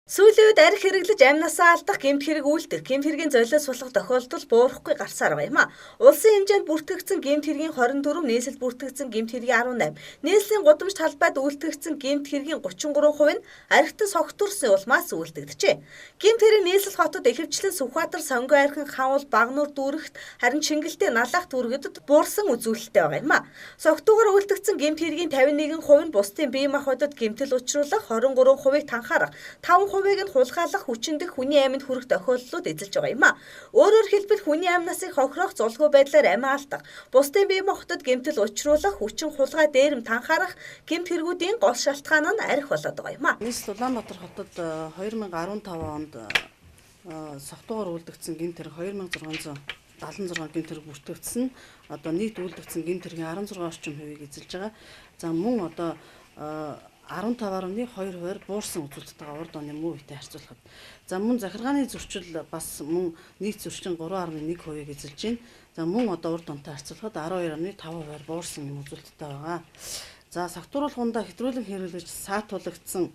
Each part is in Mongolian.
Сүүлийн үед арх хэрэглэж амнасаа алдах гэмт хэрэг үйлдэх, гэмт хэргийн золиос болох тохиолдол буурахгүй гарсаар байгаа юм а. Улсын хэмжээнд бүртгэгдсэн гэмт хэргийн 24, нийслэл бүртгэгдсэн гэмт хэргийн 18, нийслэлийн гудамж талбайд үйлдвэрлэгдсэн гэмт хэргийн 33% нь архитан согтурсан улмаас үйлдэгджээ. Гэмт хэрэг нийслэл хотод ихэвчлэн Сүхбаатар, Сонгой архин, Хавал, Багнуур дүүрэгт, харин Чингэлтэй, Налах дүүргэдэд буурсан үзүүлэлттэй байгаа юм а. Согтуугаар үйлдэгдсэн гэмт хэргийн 51% нь бусдын бие махбодод гэмтэл учруулах, 23%-ийг танхаарах, 5% нь хулгайлах, хүчиндэх, хүний амьд хүрэх тохиолдлууд эзэлж байгаа юм а. Өөрөөр хэлбэл хүний амнасыг хохирох, зулгүй байдлаар амиа алдах, бусдын бие махбодод гэмтэл учруулах, хүчин хулгай дээрэм танхаарах гэмт хэрэгүүдийн гол шалтгаан нь арх болоод байгаа юм а. Нийслэл Улаанбаатар хотод 2015 онд согтуугаар үйлдэгдсэн гэмт хэрэг 2676 гэмт хэрэг бүртгэгдсэн. Одоо нийт үйлдэгдсэн гэмт хэргийн 16 орчим хувийг эзэлж байгаа. За мөн одоо 15.2% буурсан үзүүлэлттэйгээ урд оны муу үетэй харьцуулахад. За мөн захиргааны зөрчил бас мөн нийт зөрчлийн 3.1%-ийг эзэлж байна. За мөн одоо урд онтой харьцуулахад 12.5% буурсан юм үзүүлэлттэй байгаа. За согтууруулгундаа хэтрүүлэн хэрэглэж саатуулагдсан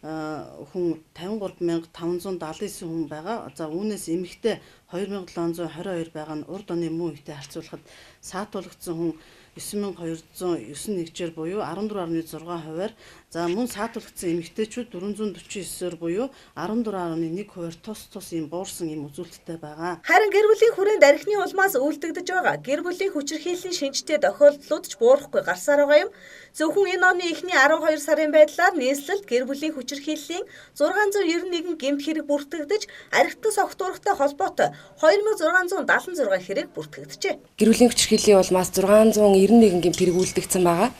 хүн 53579 хүн байгаа. За үүнээс эмэгтэй 2722 байгаа нь урд оны муу үетэй харьцуулахад саатуулагдсан хүн 9209 нэгжээр буюу 14.6%-аар, за мөн саатуулагдсан эмэгтэйчүүд 449-оор буюу 14.1%-аар тус ийм буурсан ийм үзүүлэлттэй байгаа. Харин гэр бүлийн хүрээнд архины улмаас үйлдэгдэж байгаа гэр бүлийн хүчирхийллийн шинжтэй тохиолдлууд ч буурахгүй гарсаар байгаа юм. Зөвхөн энэ оны эхний 12 сарын байдлаар нийслэлд гэр бүлийн хүчирхийллийн 691 гэмт хэрэг бүртгэгдэж, архитан согтуурахтай холбоотой 2676 хэрэг бүртгэгджээ. Гэр бүлийн хүчирхийллийн улмаас 691 гэмт хэрэг үйлдэгдсэн байгаа.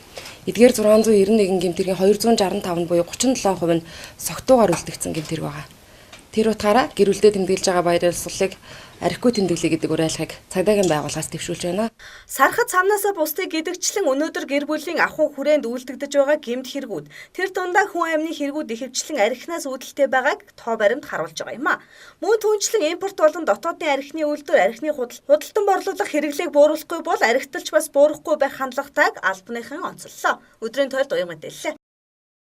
Эдгээр 691 гэмт хэргийн 265 буюу 37% нь согтуугаар үйлдэгдсэн гэмт хэрэг байгаа. Тэр утгаараа гэр бүлдээ тэмдэглэж байгаа баяр ёслолыг архигүй тэмдэглэе гэдэг уриалгыг цагдаагийн байгууллагаас дэвшүүлж байна. Сархад цамнаасаа бусдыг гэдэгчлэн өнөөдөр гэр бүлийн ахуй хүрээнд үйлдэгдэж байгаа гэмт хэрэгүүд, тэр дундаа хүн амны хэрэгүүд ихэвчлэн архинаас үүдэлтэй байгааг тоо баримт харуулж байгаа юм а. Мөн түүнчлэн импорт болон дотоодын архины үйлдвэр, архины худалдан борлуулах хэрэглээг бууруулахгүй бол архиталч бас буурахгүй байх хандлагатайг албаныхан онцоллоо. Өдрийн тойлд уян мэдээллээ.